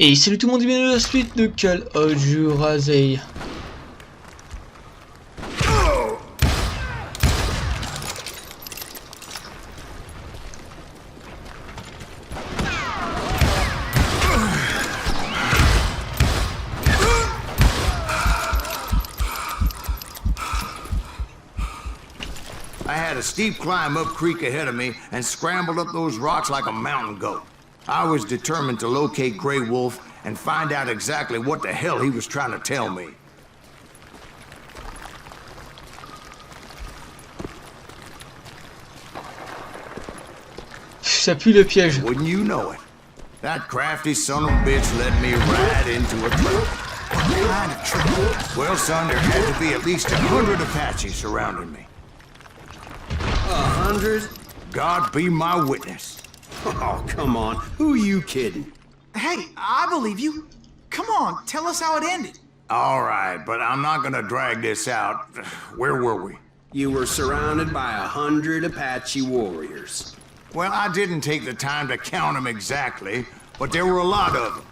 Et salut tout le monde et bienvenue à la suite de Call of Juarez. I had a steep climb up creek ahead of me and scrambled up those rocks like a mountain goat. I was determined to locate Grey Wolf and find out exactly what the hell he was trying to tell me. Ça pue le piège. Wouldn't you know it? That crafty son of a bitch led me right into a trap. What kind of trap? Well, son, there had to be at least 100 Apaches surrounding me. 100? God be my witness. Oh, come on. Who are you kidding? Hey, I believe you. Come on, tell us how it ended. All right, but I'm not gonna drag this out. Where were we? You were surrounded by 100 Apache warriors. Well, I didn't take the time to count them exactly, but there were a lot of them.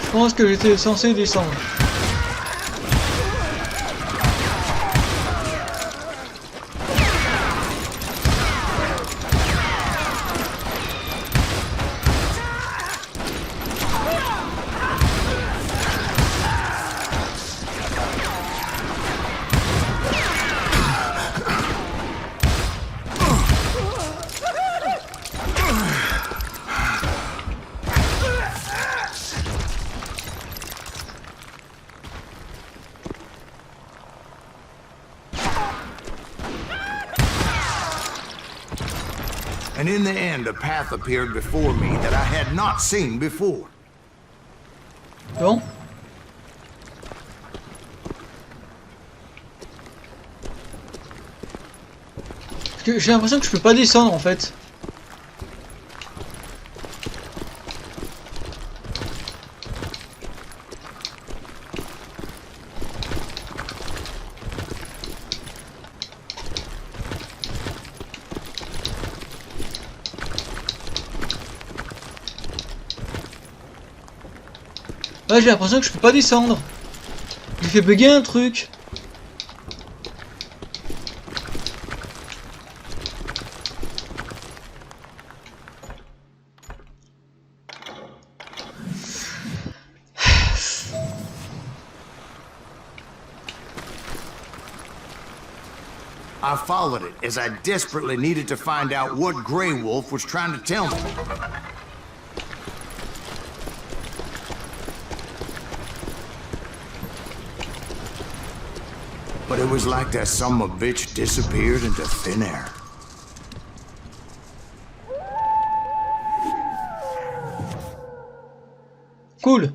Je pense que j'étais censé descendre. And in the end, a path appeared before me that I had not seen before. Bon. Parce que j'ai l'impression que je peux pas descendre en fait. Ouais, j'ai l'impression que je peux pas descendre. J'ai fait bugger un truc. I followed it as I desperately needed to find out what Grey Wolf was trying to tell me. But it was like that son of a bitch disappeared into thin air. Cool.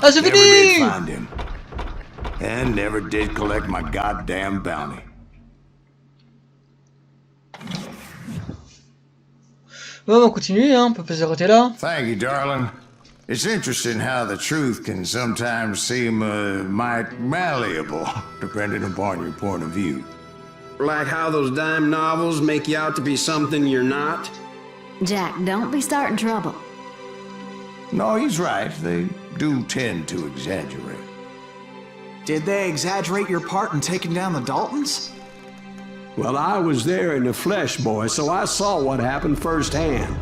Ah, c'est Never did fini! find him. And never did collect my goddamn bounty. Bon, on va continuer, hein. On peut pas s'arrêter là. Thank you, darling. It's interesting how the truth can sometimes seem might malleable, depending upon your point of view. Like how those dime novels make you out to be something you're not? Jack, don't be starting trouble. No, he's right. They do tend to exaggerate. Did they exaggerate your part in taking down the Daltons? Well, I was there in the flesh, boy, so I saw what happened firsthand.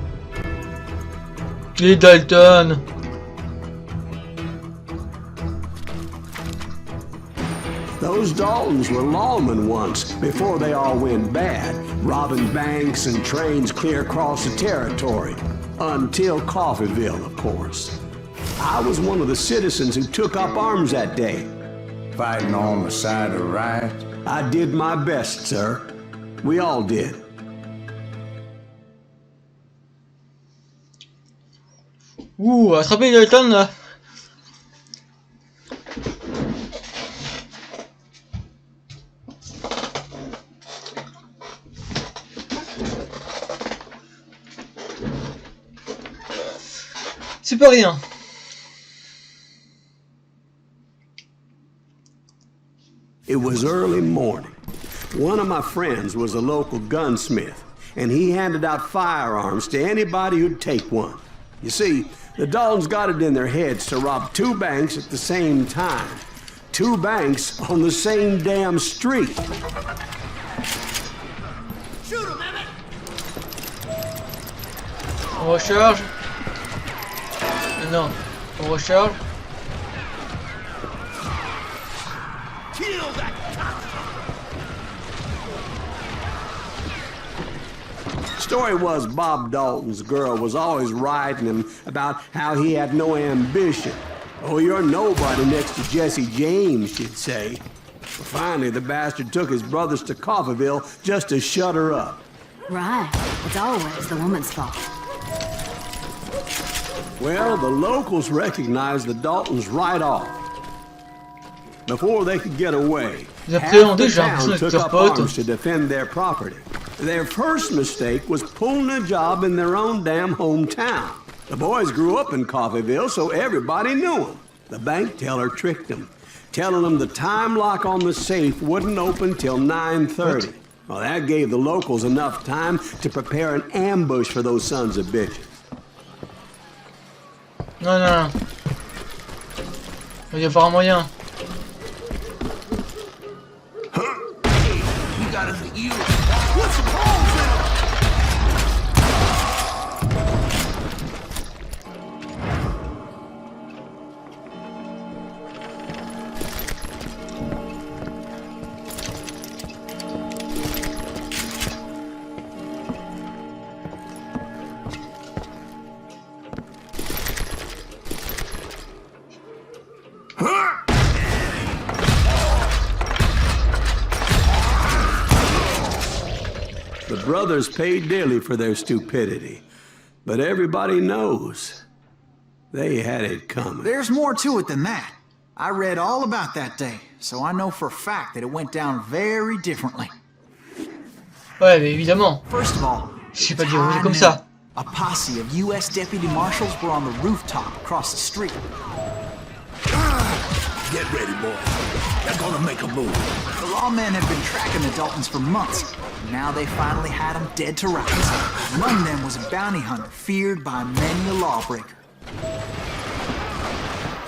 Les Dalton. Those Daltons were lawmen once, before they all went bad, robbing banks and trains clear across the territory. Until Coffeeville, of course. I was one of the citizens who took up arms that day. Fighting on the side of right? I did my best, sir. We all did. Ouh, attrapez Dalton là. C'est pas rien. It was early morning. One of my friends was a local gunsmith, and he handed out firearms to anybody who'd take one. You see, the Daltons got it in their heads to rob 2 banks at the same time. 2 banks on the same damn street. Shoot him, Emmett! On recharge. Non, on recharge. Kill that Story was Bob Dalton's girl was always riding him about how he had no ambition. Oh, you're nobody next to Jesse James, she'd say. Finally, the bastard took his brothers to Coffeyville just to shut her up. Right. It's always the woman's fault. Well, the locals recognized the Daltons right off. Before they could get away, Ils half appréhendaient, the j'ai town l'impression, avec took leurs up potes. arms to defend their property. Their first mistake was pulling a job in their own damn hometown. The boys grew up in Coffeyville, so everybody knew them. The bank teller tricked them, telling them the time lock on the safe wouldn't open till 9:30. Well, that gave the locals enough time to prepare an ambush for those sons of bitches. Non, non, non. Il va y avoir un moyen. You got us at you. Put some holes in him! The brothers paid dearly for their stupidity, but everybody knows they had it coming. There's more to it than that. I read all about that day, so I know for a fact that it went down very differently. Ouais, mais évidemment. First of all, Je sais pas it's dire high comme noon. ça. A posse of U.S. deputy marshals were on the rooftop across the street. Get ready, boys. They're gonna make a move. The lawmen had been tracking the Daltons for months. Now they finally had them dead to rights. Among them was a bounty hunter feared by many a lawbreaker.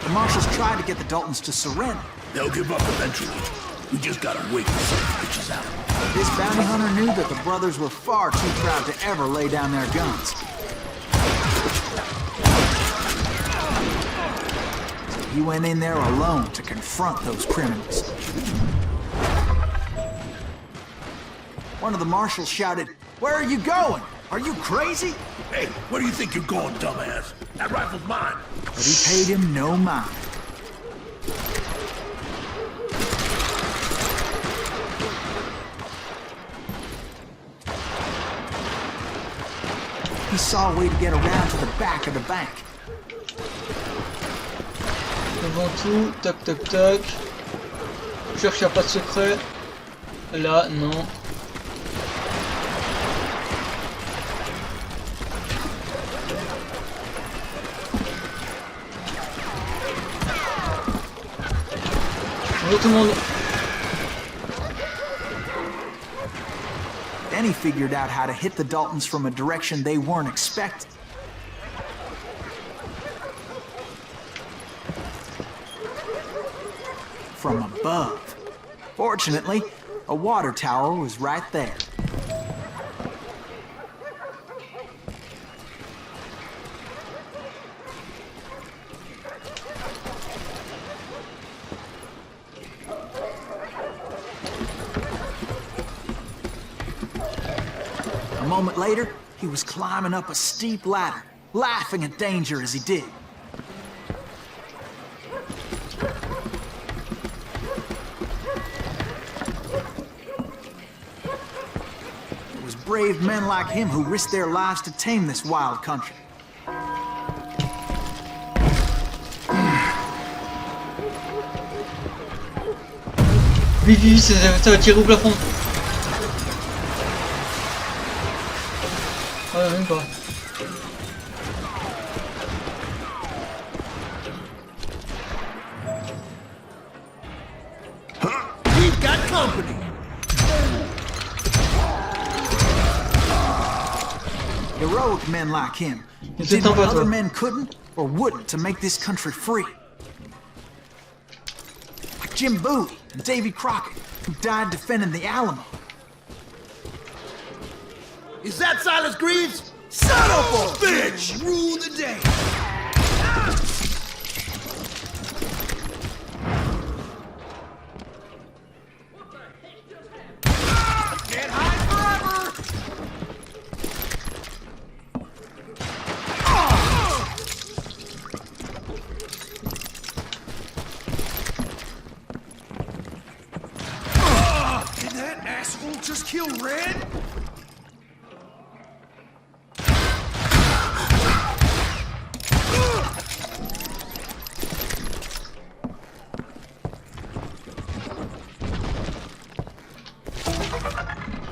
The marshals tried to get the Daltons to surrender. They'll give up eventually. We just gotta wait and sort the bitches out. This bounty hunter knew that the brothers were far too proud to ever lay down their guns. He went in there alone to confront those criminals. One of the marshals shouted, "Where are you going? Are you crazy?" Hey, where do you think you're going, dumbass? That rifle's mine. But he paid him no mind. He saw a way to get around to the back of the bank. Devant tout, tac tac tac. Je cherche, y a pas de secret. Là, non. Bonjour tout le monde. Then he figured out how to hit the Daltons from a direction they weren't expecting. From above. Fortunately, a water tower was right there. A moment later, he was climbing up a steep ladder, laughing at danger as he did. brave men like him who risked their lives to tame this wild country. Vite, vite, ça va tirer au plafond. Ah, même pas. We've got company. Heroic men like him C'est did what un other bateau. men couldn't or wouldn't to make this country free. Like Jim Bowie and Davy Crockett, who died defending the Alamo. Is that Silas Greaves? Son of a bitch! Rule the day. Can't hide forever! Did that asshole just kill Red?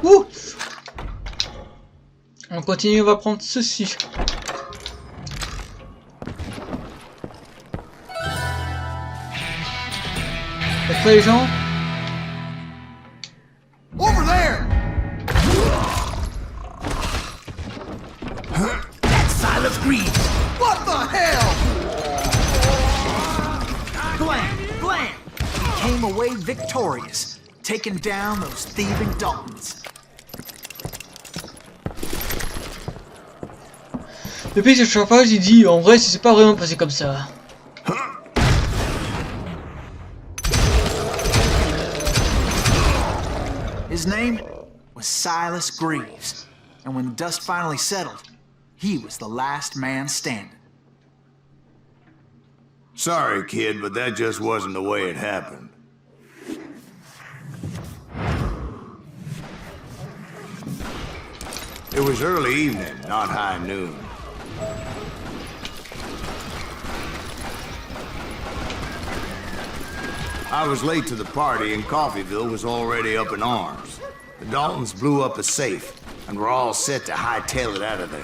Ouh! On continue, on va prendre ceci. Faites prêts les gens? Over there! That's Silas Greaves! What the hell? Blam! Blam! He came away victorious, taking down those thieving Daltons. Depuis que chaque fois, il dit en vrai, c'est pas vraiment passé comme ça. His name was Silas Greaves, and when the dust finally settled, he was the last man standing. Sorry, kid, but that just wasn't the way it happened. It was early evening, not high noon. I was late to the party and Coffeyville was already up in arms. The Daltons blew up a safe and were all set to hightail it out of there.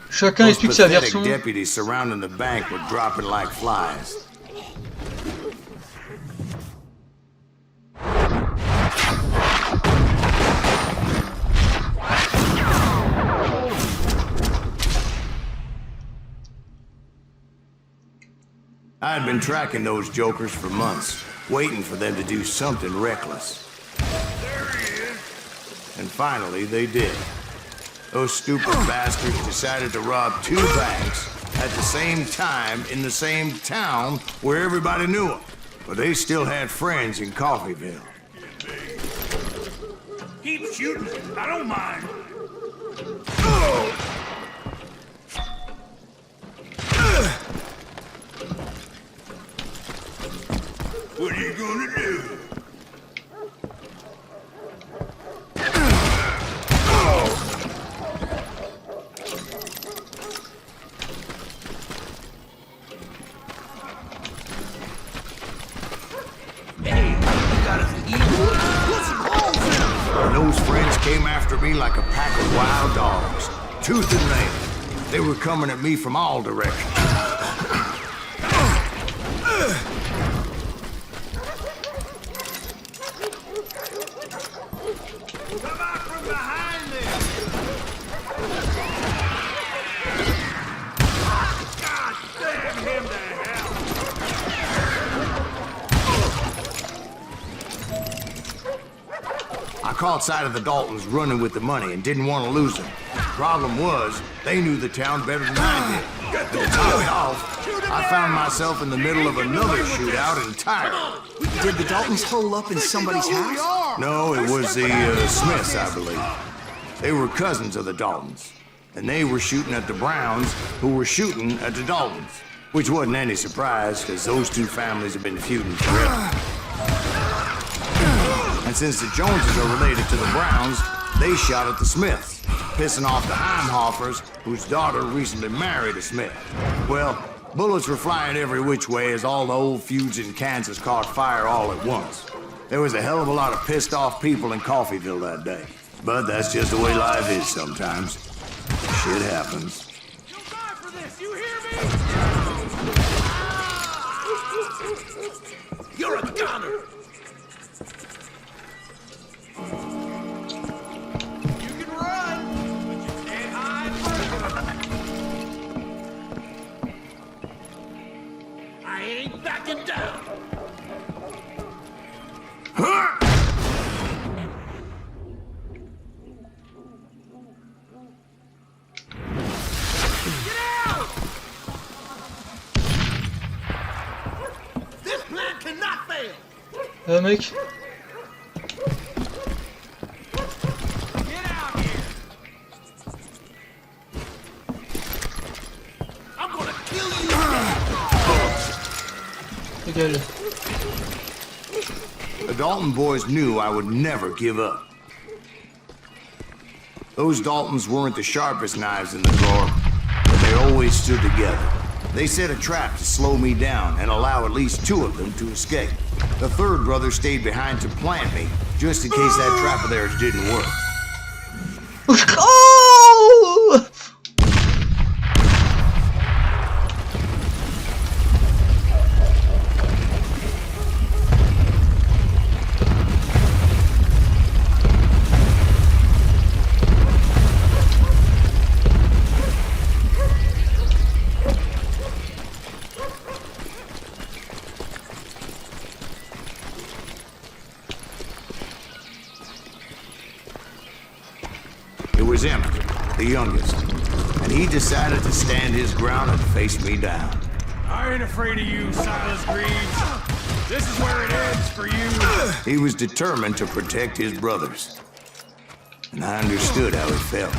Chacun Those explique sa pathetic version. deputies surrounding the bank were dropping like flies. I had been tracking those jokers for months, waiting for them to do something reckless. There he is. And finally, they did. Those stupid bastards decided to rob two banks at the same time in the same town where everybody knew them. But they still had friends in Coffeyville. Keep shooting. I don't mind. What are you gonna do? Hey, you got us an evil. Put some holes in them. And those friends came after me like a pack of wild dogs, tooth and nail. They were coming at me from all directions. Come out from behind them. God damn him to hell. I caught sight of the Daltons running with the money and didn't want to lose them. Problem was, they knew the town better than I did. And to top it off, I found myself in the middle of another shootout entirely. Did the Daltons hole up in somebody's house? No, it was the Smiths, I believe. They were cousins of the Daltons. And they were shooting at the Browns, who were shooting at the Daltons. Which wasn't any surprise, because those two families have been feuding forever. And since the Joneses are related to the Browns, they shot at the Smiths, pissing off the Heimhoffers, whose daughter recently married a Smith. Well, bullets were flying every which way as all the old feuds in Kansas caught fire all at once. There was a hell of a lot of pissed off people in Coffeyville that day. But that's just the way life is sometimes. Shit happens. You'll die for this, you hear me? You're a gunner! You can run, but you can't hide forever. I ain't backing down. Get out! This plan cannot fail. Mec. Get out here! I'm gonna kill you! Égal. The Dalton boys knew I would never give up. Those Daltons weren't the sharpest knives in the drawer, but they always stood together. They set a trap to slow me down and allow at least 2 of them to escape. The third brother stayed behind to plant me, just in case that trap of theirs didn't work. Oh! It was Emmett, the youngest, and he decided to stand his ground and face me down. I ain't afraid of you, Silas Greaves. This is where it ends for you. He was determined to protect his brothers. And I understood how he felt.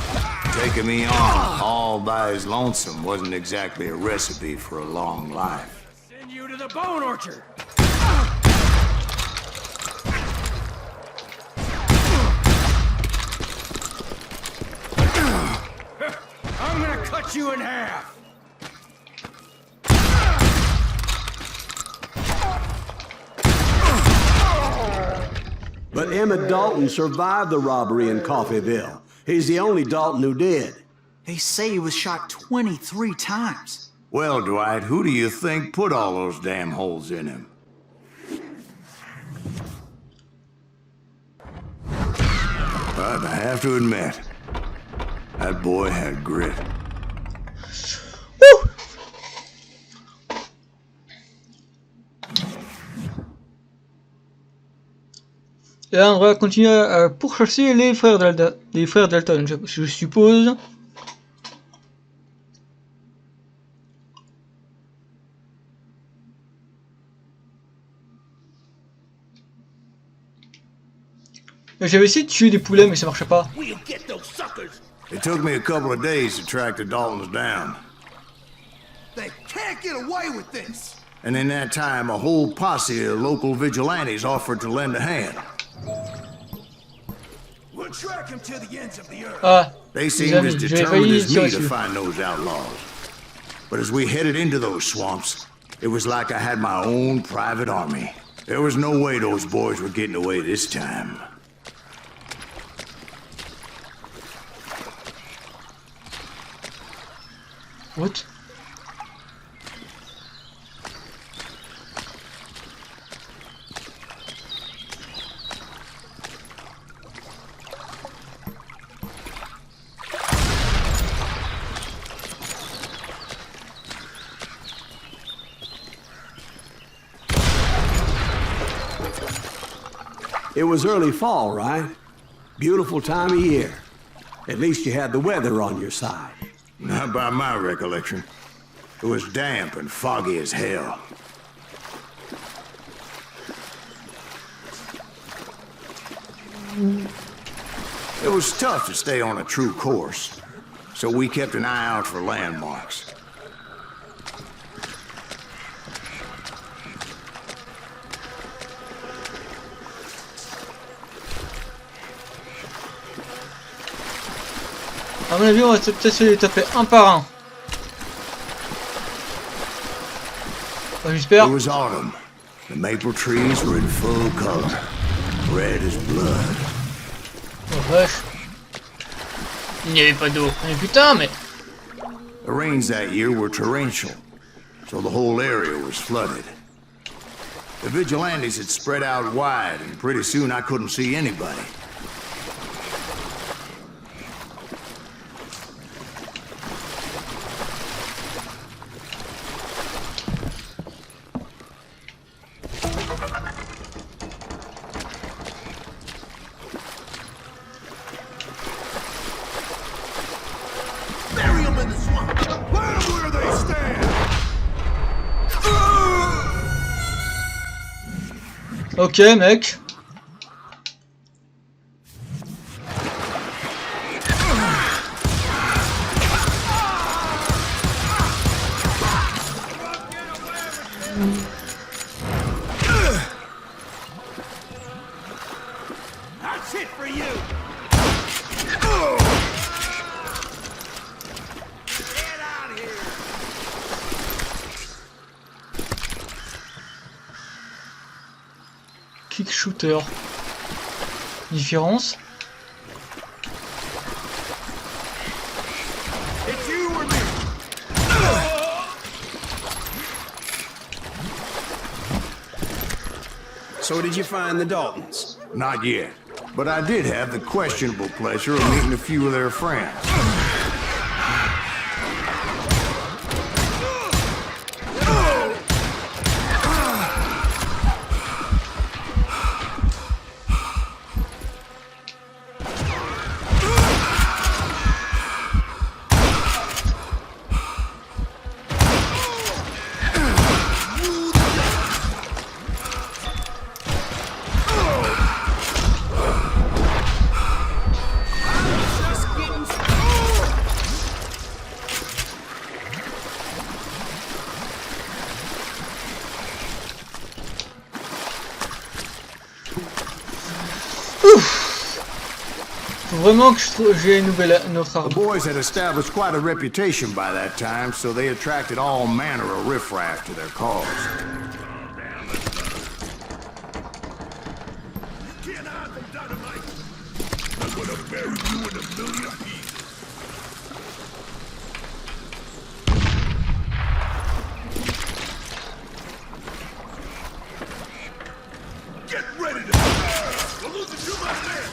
Taking me on all by his lonesome wasn't exactly a recipe for a long life. Send you to the bone orchard. I'm gonna cut you in half. But Emmett Dalton survived the robbery in Coffeyville. He's the only Dalton who did. They say he was shot 23 times. Well, Dwight, who do you think put all those damn holes in him? But I have to admit, that boy had grit. Wouh! Et là, on va continuer à pourchasser les frères Dalton, je suppose. J'avais essayé de tuer des poulets, mais ça marchait pas. We'll get those suckers. It took me a couple of days to track the Daltons down. They can't get away with this. And in that time, a whole posse of local vigilantes offered to lend a hand. We'll track him to the ends of the earth. Ah, They les seemed amis, as j'avais determined failli as tirer me to dessus. find those outlaws. But as we headed into those swamps, it was like I had my own private army. There was no way those boys were getting away this time. What? It was early fall, right? Beautiful time of year. At least you had the weather on your side. Not by my recollection. It was damp and foggy as hell. It was tough to stay on a true course, so we kept an eye out for landmarks. À mon avis, on va peut-être se les taper un par un. Enfin, j'espère. It was autumn. The maple trees were in full color, red as blood. Oh vache. Il n'y avait pas d'eau. Mais putain, mais... The rains that year were torrential, so the whole area was flooded. The vigilantes had spread out wide, and pretty soon I couldn't see anybody. Bury them in the swamp. Plant them where they stand. Ok, mec. That's it for you. Get out of here. Kick shooter. Différence. It's you or me. So did you find the Daltons? Not yet, but I did have the questionable pleasure of meeting a few of their friends. Faut vraiment que j'ai une autre The arme. boys had established quite a reputation by that time, so they attracted all manner of riffraff to their cause. Can't hide from dynamite. I'm gonna bury you in a million pieces. Get ready to... We're losing too much land.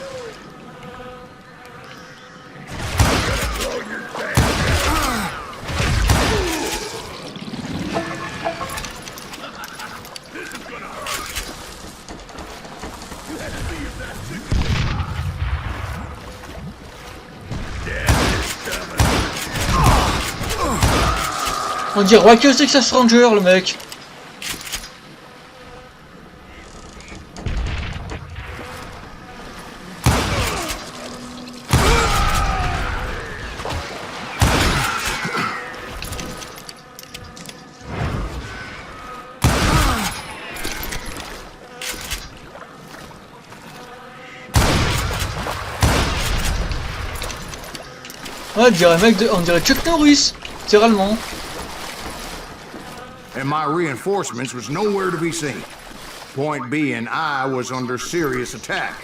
On dirait que c'est que ça Stranger, le mec. Ouais, on dirait Chuck Norris, littéralement. And my reinforcements was nowhere to be seen. Point being, I was under serious attack.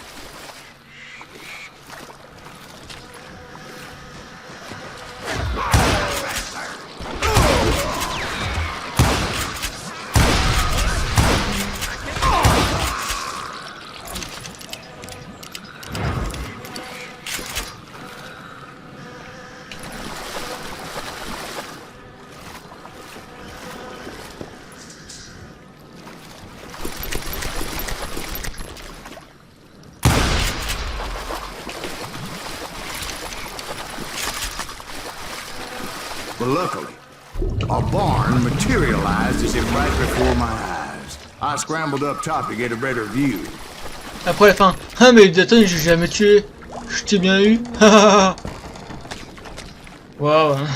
But luckily, a barn materialized as if right before my eyes. I scrambled up top to get a better view. Après la fin. Ah mais attends, j'ai jamais tué. Je t'ai bien eu. Waouh.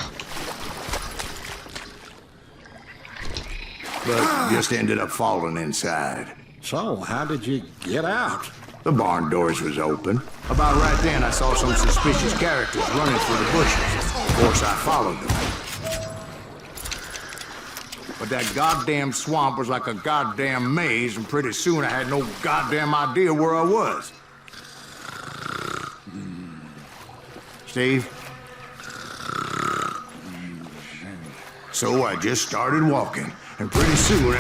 But just ended up falling inside. So, how did you get out? The barn doors was open. About right then, I saw some suspicious characters running through the bushes. Of course, I followed them. But that goddamn swamp was like a goddamn maze, and pretty soon I had no goddamn idea where I was. Steve? So I just started walking, and pretty soon...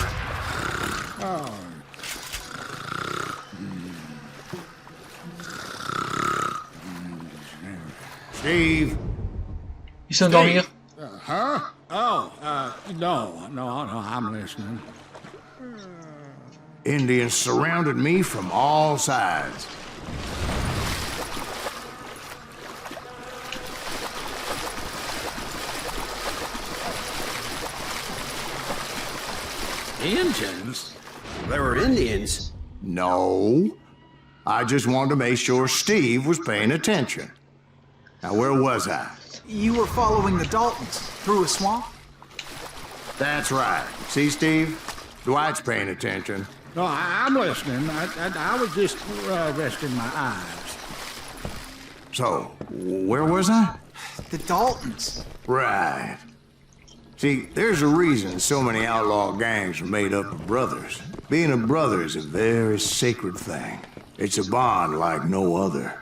Steve? Il s'est endormir. Huh? Oh, no, I'm listening. Indians surrounded me from all sides. Indians? There were Indians? No. I just wanted to make sure Steve was paying attention. Now, where was I? You were following the Daltons through a swamp? That's right. See, Steve? Dwight's paying attention. No, I'm listening. I was just resting my eyes. So, where was I? The Daltons. Right. See, there's a reason so many outlaw gangs are made up of brothers. Being a brother is a very sacred thing. It's a bond like no other.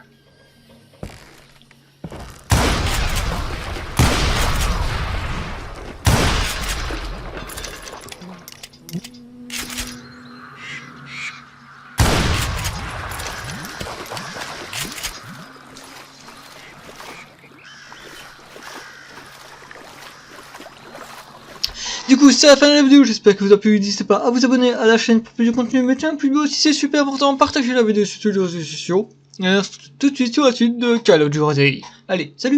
Du coup, c'est la fin de la vidéo, j'espère que vous a plu, n'hésitez pas à vous abonner à la chaîne pour plus de contenu, mettez un plus beau si c'est super important, partagez la vidéo sur tous les réseaux sociaux, et on se retrouve tout de suite sur la suite de Call of Juarez. Allez, salut!